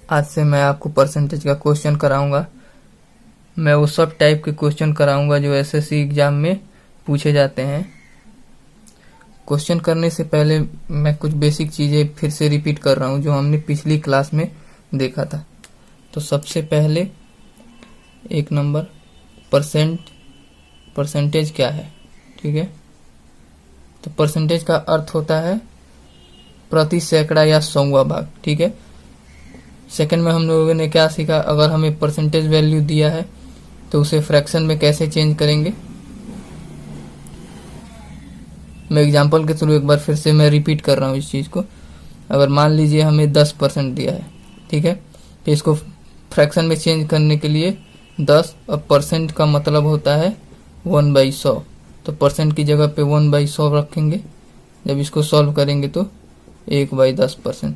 आज से मैं आपको परसेंटेज का क्वेश्चन कराऊंगा। मैं वो सब टाइप के क्वेश्चन कराऊंगा जो एसएससी एग्जाम में पूछे जाते हैं। क्वेश्चन करने से पहले मैं कुछ बेसिक चीज़ें फिर से रिपीट कर रहा हूँ जो हमने पिछली क्लास में देखा था। तो सबसे पहले एक नंबर परसेंटेज क्या है, ठीक है। तो परसेंटेज का अर्थ होता है प्रति सैकड़ा या 100वां भाग, ठीक है। सेकंड में हम लोगों ने क्या सीखा, अगर हमें परसेंटेज वैल्यू दिया है तो उसे फ्रैक्शन में कैसे चेंज करेंगे। मैं एग्जांपल के थ्रू एक बार फिर से मैं रिपीट कर रहा हूँ इस चीज़ को। अगर मान लीजिए हमें 10% दिया है, ठीक है, तो इसको फ्रैक्शन में चेंज करने के लिए 10 और परसेंट का मतलब होता है 1/100, तो परसेंट की जगह पे 1/100 रखेंगे। जब इसको सॉल्व करेंगे तो 1/10%,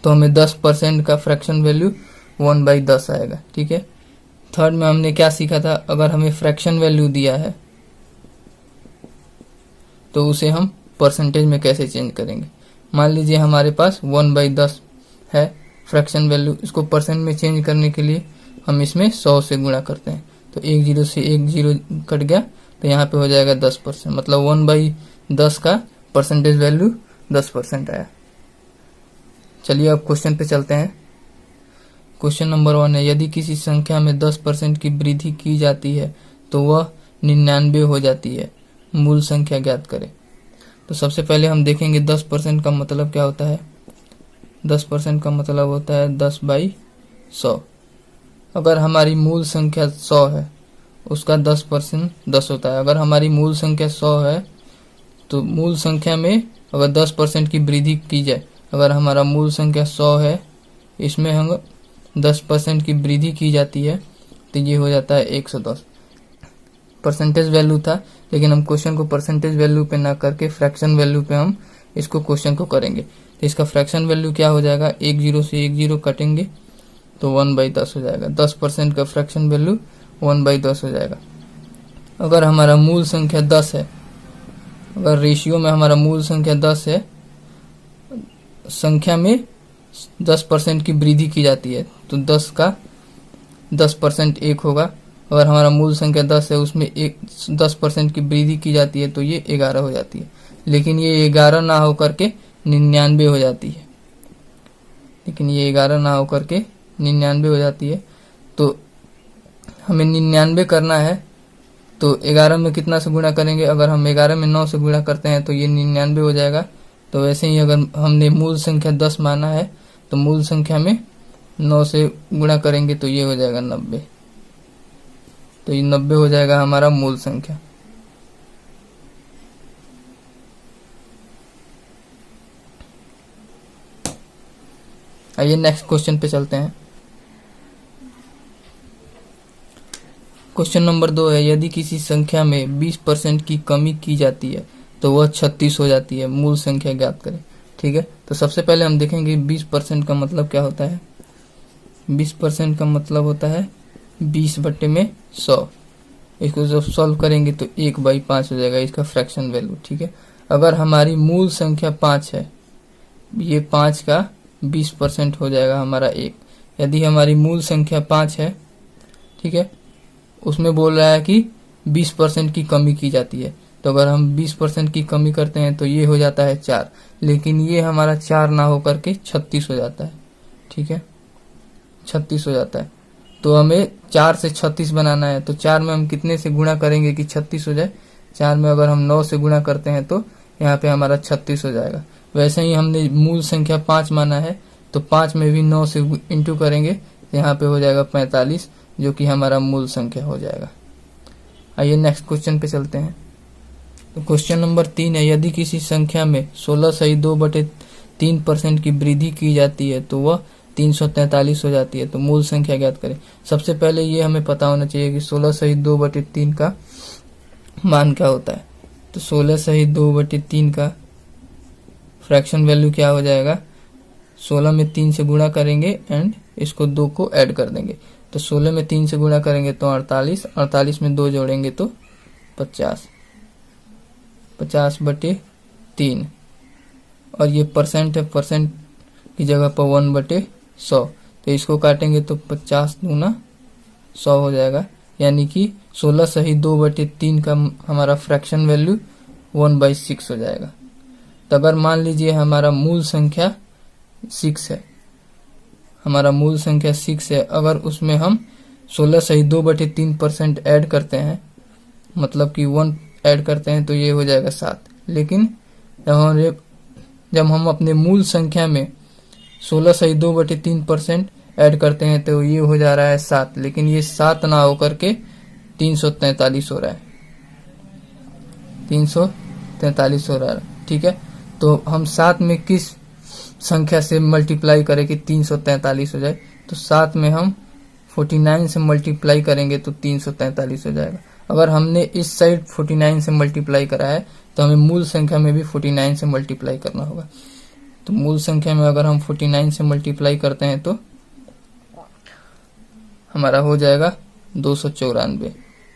तो हमें 10% का फ्रैक्शन वैल्यू 1/10 आएगा, ठीक है। थर्ड में हमने क्या सीखा था, अगर हमें फ्रैक्शन वैल्यू दिया है तो उसे हम परसेंटेज में कैसे चेंज करेंगे। मान लीजिए हमारे पास 1/10 है फ्रैक्शन वैल्यू, इसको परसेंट में चेंज करने के लिए हम इसमें 100 से गुणा करते हैं, तो एक जीरो से एक जीरो कट गया, तो यहाँ पे हो जाएगा 10%, मतलब 1/10 का परसेंटेज वैल्यू 10% आया। चलिए अब क्वेश्चन पे चलते हैं। क्वेश्चन नंबर 1 है, यदि किसी संख्या में 10% की वृद्धि की जाती है तो वह 99 हो जाती है, मूल संख्या ज्ञात करें। तो सबसे पहले हम देखेंगे 10% का मतलब क्या होता है। 10% का मतलब होता है 10/100। अगर हमारी मूल संख्या 100 है, उसका 10% 10 होता है। अगर हमारी मूल संख्या 100 है तो मूल संख्या में अगर 10% की वृद्धि की जाए, अगर हमारा मूल संख्या 100 है, इसमें हम 10% की वृद्धि की जाती है तो ये हो जाता है 110। परसेंटेज वैल्यू था, लेकिन हम क्वेश्चन को परसेंटेज वैल्यू पे ना करके फ्रैक्शन वैल्यू पे हम इसको क्वेश्चन को करेंगे। तो इसका फ्रैक्शन वैल्यू क्या हो जाएगा, एक जीरो से एक जीरो कटेंगे तो 1/10 हो जाएगा। 10% का फ्रैक्शन वैल्यू 1/10 हो जाएगा। अगर हमारा मूल संख्या 10 है, अगर रेशियो में हमारा मूल संख्या 10 है, संख्या में 10% की वृद्धि की जाती है तो 10 का 10% 1 होगा। अगर हमारा मूल संख्या 10 है, उसमें 10% की वृद्धि की जाती है तो ये 11 हो जाती है। लेकिन ये 11 ना होकर के 99 हो जाती है, लेकिन ये 11 ना होकर के 99 हो जाती है। तो हमें 99 करना है तो 11 में कितना से गुणा करेंगे, अगर हम 11 में 9 से गुणा करते हैं तो ये 99 हो जाएगा। तो वैसे ही अगर हमने मूल संख्या 10 माना है तो मूल संख्या में 9 से गुणा करेंगे तो ये हो जाएगा 90, तो ये 90 हो जाएगा हमारा मूल संख्या। आइए नेक्स्ट क्वेश्चन पे चलते हैं। क्वेश्चन नंबर 2 है, यदि किसी संख्या में 20% की कमी की जाती है तो वह 36 हो जाती है, मूल संख्या ज्ञात करें, ठीक है। तो सबसे पहले हम देखेंगे 20% का मतलब क्या होता है। 20% का मतलब होता है 20/100। इसको जब सॉल्व करेंगे तो 1/5 हो जाएगा इसका फ्रैक्शन वैल्यू, ठीक है। अगर हमारी मूल संख्या 5 है, ये 5 का 20% हो जाएगा हमारा 1। यदि हमारी मूल संख्या 5 है, ठीक है, उसमें बोल रहा है कि 20% की कमी की जाती है, तो अगर हम 20% की कमी करते हैं तो ये हो जाता है 4, लेकिन ये हमारा 4 ना होकर के 36 हो जाता है, ठीक है, 36 हो जाता है। तो हमें 4 से 36 बनाना है, तो 4 में हम कितने से गुणा करेंगे कि 36 हो जाए। 4 में अगर हम 9 से गुणा करते हैं तो यहाँ पे हमारा 36 हो जाएगा। वैसे ही हमने मूल संख्या 5 माना है तो 5 में भी 9 से इंटू करेंगे तो यहाँ पे हो जाएगा 45, जो कि हमारा मूल संख्या हो जाएगा। आइए नेक्स्ट क्वेश्चन पे चलते हैं। तो क्वेश्चन नंबर 3 है, यदि किसी संख्या में 16/2/3% की वृद्धि की जाती है तो वह 343 हो जाती है, तो मूल संख्या ज्ञात करें। सबसे पहले ये हमें पता होना चाहिए कि 16/2/3 का मान क्या होता है। तो 16/2/3 का फ्रैक्शन वैल्यू क्या हो जाएगा, 16 में 3 से गुणा करेंगे एंड इसको 2 को ऐड कर देंगे, तो 16 में 3 से गुणा करेंगे तो 48, 48 में 2 जोड़ेंगे तो 50, 50/3। और ये परसेंट है, परसेंट की जगह पर 1/10 100, तो इसको काटेंगे तो 50 दूना 100 हो जाएगा, यानी कि 16 सही 2/3 का हमारा फ्रैक्शन वैल्यू 1/6 हो जाएगा। तो अगर मान लीजिए हमारा मूल संख्या 6 है, हमारा मूल संख्या 6 है, अगर उसमें हम 16 सही 2/3% ऐड करते हैं, मतलब कि 1 ऐड करते हैं, तो ये हो जाएगा 7। लेकिन जब हम अपने मूल संख्या में 16 सही 2/3% ऐड करते हैं तो ये हो जा रहा है 7, लेकिन ये 7 ना होकर के 343 हो रहा है, 343 हो रहा है। ठीक है, तो हम 7 में किस संख्या से मल्टीप्लाई करें कि 343 हो जाए, तो 7 में हम 49 से मल्टीप्लाई करेंगे तो 343 हो जाएगा। अगर हमने इस साइड 49 से मल्टीप्लाई करा है तो हमें मूल संख्या में भी 49 से मल्टीप्लाई करना होगा। तो मूल संख्या में अगर हम 49 से मल्टीप्लाई करते हैं तो हमारा हो जाएगा 294।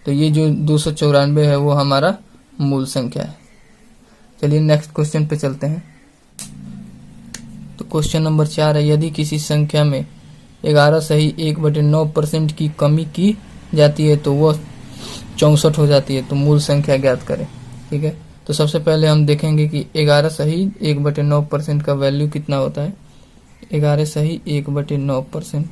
तो ये जो 294 है वो हमारा मूल संख्या है। चलिए नेक्स्ट क्वेश्चन पे चलते हैं। तो क्वेश्चन नंबर 4 है, यदि किसी संख्या में 11 सही 1/9% की कमी की जाती है तो वह 64 हो जाती है, तो मूल संख्या ज्ञात करें। ठीक है, तो सबसे पहले हम देखेंगे कि 11 सही 1/9% का वैल्यू कितना होता है। 11 सही 1/9%,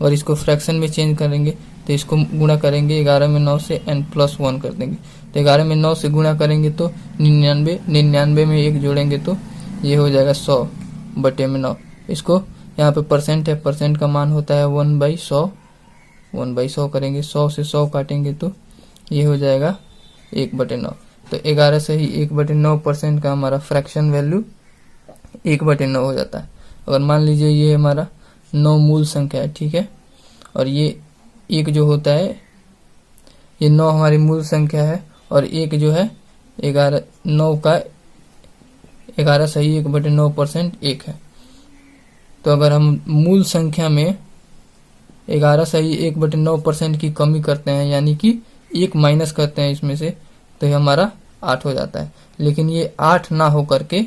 और इसको फ्रैक्शन में चेंज करेंगे तो इसको गुणा करेंगे 11 में 9 से n+1 कर देंगे। तो 11 में 9 से गुणा करेंगे तो 99, 99 में 1 जोड़ेंगे तो ये हो जाएगा 100/9। इसको यहाँ पे परसेंट है, परसेंट का मान होता है 1/100, 1/100 करेंगे, 100 से 100 काटेंगे तो ये हो जाएगा 1/9। तो 11 से ही 1/9% का हमारा फ्रैक्शन वैल्यू 1/9 हो जाता है। अगर मान लीजिए ये हमारा 9 मूल संख्या है, ठीक है, और ये एक जो होता है, ये 9 हमारी मूल संख्या है, और एक जो है 11, 9 का 11 सही 1/9% 1 है। तो अगर हम मूल संख्या में 11 सही 1/9% की कमी करते हैं, यानी कि 1 माइनस करते हैं इसमें से, तो ये हमारा 8 हो जाता है। लेकिन ये 8 ना हो करके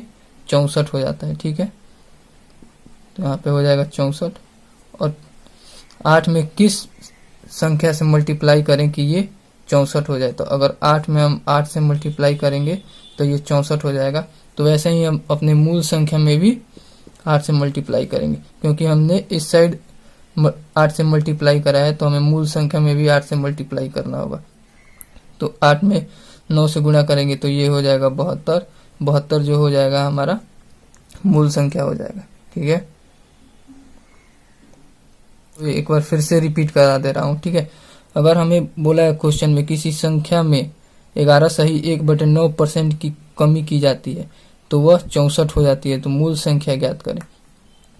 64 हो जाता है। ठीक है, तो यहाँ पे हो जाएगा 64, और 8 में किस संख्या से मल्टीप्लाई करें कि ये 64 हो जाए। तो अगर 8 में हम 8 से मल्टीप्लाई करेंगे तो ये 64 हो जाएगा। तो वैसे ही हम अपने मूल संख्या में भी 8 से मल्टीप्लाई करेंगे, क्योंकि हमने इस साइड 8 से मल्टीप्लाई करा है, तो हमें मूल संख्या में भी 8 से मल्टीप्लाई करना होगा। तो 8 में 9 से गुणा करेंगे तो ये हो जाएगा 72, 72 जो हो जाएगा हमारा मूल संख्या हो जाएगा। ठीक है, तो एक बार फिर से रिपीट करा दे रहा हूँ। ठीक है, अगर हमें बोला है क्वेश्चन में किसी संख्या में 11 सही 1/9% की कमी की जाती है तो वह 64 हो जाती है, तो मूल संख्या ज्ञात करें।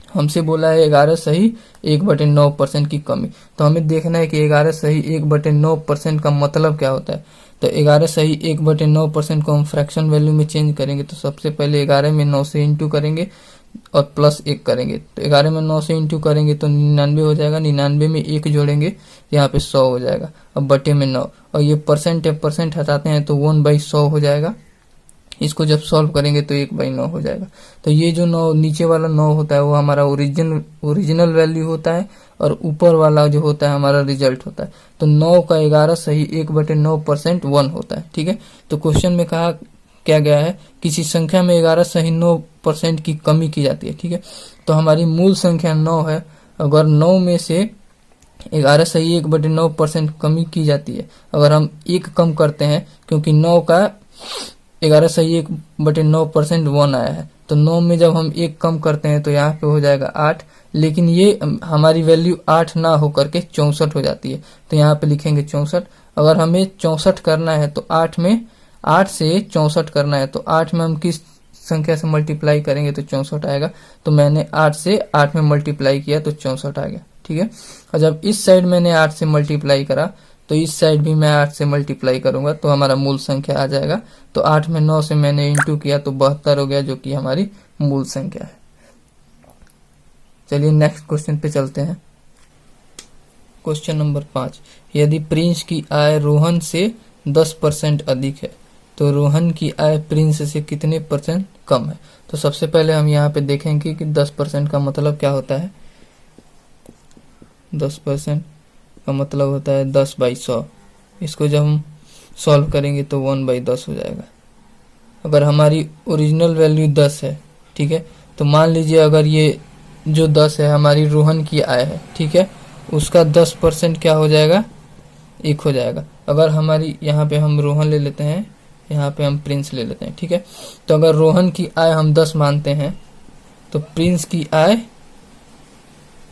हमसे बोला है 11 सही 1/9% की कमी, तो हमें देखना है कि 11 सही 1/9% का मतलब क्या होता है। तो 11 सही 1/9% को हम फ्रैक्शन वैल्यू में चेंज करेंगे। तो सबसे पहले 11 में 9 से इंटू करेंगे और प्लस 1 करेंगे। तो 11 में 9 से इंटू करेंगे तो 99 हो जाएगा, 99 में 1 जोड़ेंगे यहाँ पे 100 हो जाएगा। अब बटे में 9, और ये परसेंट है, परसेंट हटाते हैं तो 1/100 हो जाएगा। इसको जब सॉल्व करेंगे तो 1/9 हो जाएगा। तो ये जो 9 नीचे वाला 9 होता है वो हमारा ओरिजिनल वैल्यू होता है, और ऊपर वाला जो होता है हमारा रिजल्ट होता है। तो 9 का 11 सही 1/9% 1 होता है। ठीक है, तो क्वेश्चन में कहा क्या गया है, किसी संख्या में 11 सही 9% की कमी की जाती है। ठीक है, तो हमारी मूल संख्या 9 है, अगर 9 में से 11 सही 1/9% कमी की जाती है, अगर हम 1 कम करते हैं, क्योंकि 9 का 11 सही 1/9% 1 आया है, तो 9 में जब हम 1 कम करते हैं तो यहाँ पे हो जाएगा 8, लेकिन ये हमारी वैल्यू 8 ना होकर के 64 हो जाती है। तो यहाँ पे लिखेंगे 64। अगर हमें 64 करना है तो 8 में 8 से 64 करना है, तो 8 में हम किस संख्या से मल्टीप्लाई करेंगे तो 64 आएगा। तो मैंने 8 से 8 में मल्टीप्लाई किया तो 64 आ गया। ठीक है, और जब इस साइड मैंने 8 से मल्टीप्लाई करा तो इस साइड भी मैं 8 से मल्टीप्लाई करूंगा तो हमारा मूल संख्या आ जाएगा। तो 8 में 9 से मैंने इंटू किया तो 72 हो गया, जो कि हमारी मूल संख्या है। चलिए नेक्स्ट क्वेश्चन पे चलते हैं। क्वेश्चन नंबर 5, यदि प्रिंस की आय रोहन से 10% अधिक है तो रोहन की आय प्रिंस से कितने % कम है। तो सबसे पहले हम यहाँ पे देखेंगे कि 10% का मतलब क्या होता है। 10% का मतलब होता है 10/100। इसको जब हम सॉल्व करेंगे तो 1/10 हो जाएगा। अगर हमारी ओरिजिनल वैल्यू 10 है, ठीक है, तो मान लीजिए अगर ये जो 10 है हमारी रोहन की आय है, ठीक है, उसका 10% क्या हो जाएगा, 1 हो जाएगा। अगर हमारी यहाँ पे हम रोहन ले लेते हैं, यहाँ पे हम प्रिंस ले लेते हैं, ठीक है, तो अगर रोहन की आय हम 10 मानते हैं तो प्रिंस की आय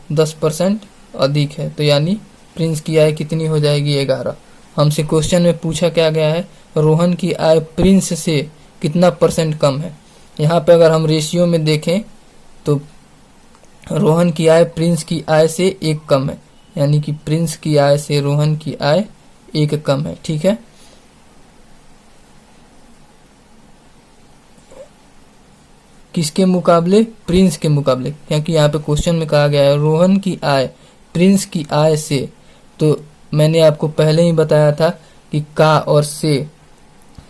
10% अधिक है, तो यानी प्रिंस की आय कितनी हो जाएगी, 11। हमसे क्वेश्चन में पूछा क्या गया है, रोहन की आय प्रिंस से कितना % कम है। यहाँ पे अगर हम रेशियो में देखें तो रोहन की आय प्रिंस की आय से 1 कम है, यानी कि प्रिंस की आय से रोहन की आय 1 कम है, ठीक है। किसके मुकाबले, प्रिंस के मुकाबले, क्योंकि यहाँ पे क्वेश्चन में कहा गया है रोहन की आय प्रिंस की आय से। तो मैंने आपको पहले ही बताया था कि का और से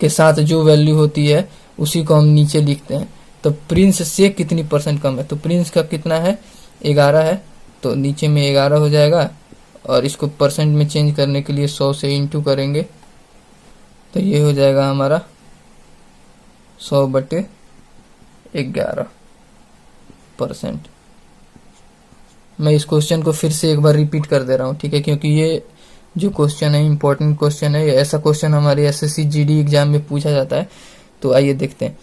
के साथ जो वैल्यू होती है उसी को हम नीचे लिखते हैं। तो प्रिंस से कितनी % कम है, तो प्रिंस का कितना है, 11 है, तो नीचे में 11 हो जाएगा। और इसको % में चेंज करने के लिए 100 से इंटू करेंगे तो ये हो जाएगा हमारा 100/11%। मैं इस क्वेश्चन को फिर से एक बार रिपीट कर दे रहा हूँ, ठीक है, क्योंकि ये जो क्वेश्चन है इंपॉर्टेंट क्वेश्चन है। ऐसा क्वेश्चन हमारे एसएससी जीडी एग्जाम में पूछा जाता है। तो आइए देखते हैं,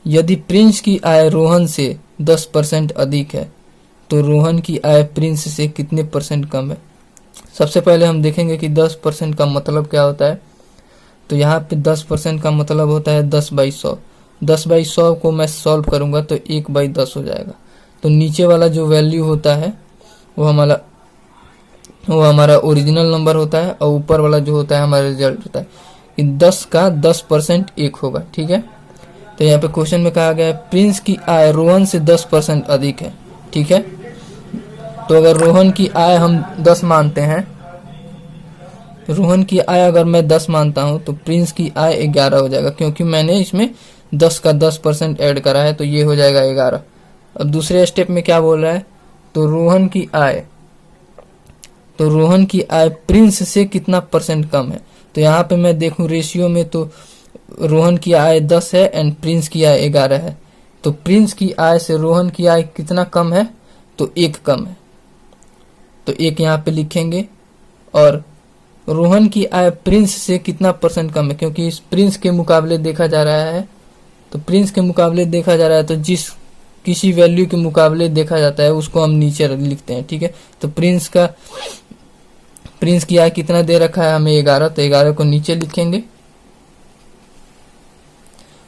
यदि प्रिंस की आय रोहन से 10% अधिक है तो रोहन की आय प्रिंस से कितने % कम है। सबसे पहले हम देखेंगे कि 10% का मतलब क्या होता है। तो यहाँ पे 10% का मतलब होता है 10/100। 10/100 को मैं सॉल्व करूंगा तो 1/10 हो जाएगा। तो नीचे वाला जो वैल्यू होता है वो हमारा ओरिजिनल नंबर होता है, और ऊपर वाला जो होता है हमारा रिजल्ट होता है कि 10 का 10% 1 होगा, ठीक है। तो यहाँ पे क्वेश्चन में कहा गया है प्रिंस की आय रोहन से 10% अधिक है, ठीक है। तो अगर रोहन की आय हम 10 मानते हैं, रोहन की आय अगर मैं 10 मानता हूं तो प्रिंस की आय 11 हो जाएगा, क्योंकि मैंने इसमें 10 का 10% ऐड करा है, तो ये हो जाएगा 11। अब दूसरे स्टेप में क्या बोल रहा है, तो रोहन की आय प्रिंस से कितना % कम है। तो यहाँ पे मैं देखूं रेशियो में तो रोहन की आय 10 है एंड प्रिंस की आय 11 है। तो प्रिंस की आय से रोहन की आय कितना कम है, तो 1 कम है, तो 1 यहाँ पे लिखेंगे। और रोहन की आय प्रिंस से कितना % कम है, क्योंकि इस प्रिंस के मुकाबले देखा जा रहा है, तो प्रिंस के मुकाबले देखा जा रहा है तो जिस किसी वैल्यू के मुकाबले देखा जाता है उसको हम नीचे लिखते हैं, ठीक है। तो प्रिंस की आय कितना दे रखा है हमें 11, तो 11 को नीचे लिखेंगे।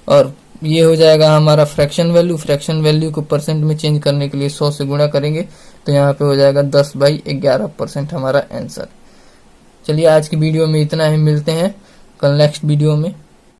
और ये हो जाएगा हमारा फ्रैक्शन वैल्यू को % में चेंज करने के लिए 100 से गुणा करेंगे तो यहाँ पे हो जाएगा 10/11% हमारा आंसर। चलिए आज की वीडियो में इतना ही, मिलते हैं कल नेक्स्ट वीडियो में।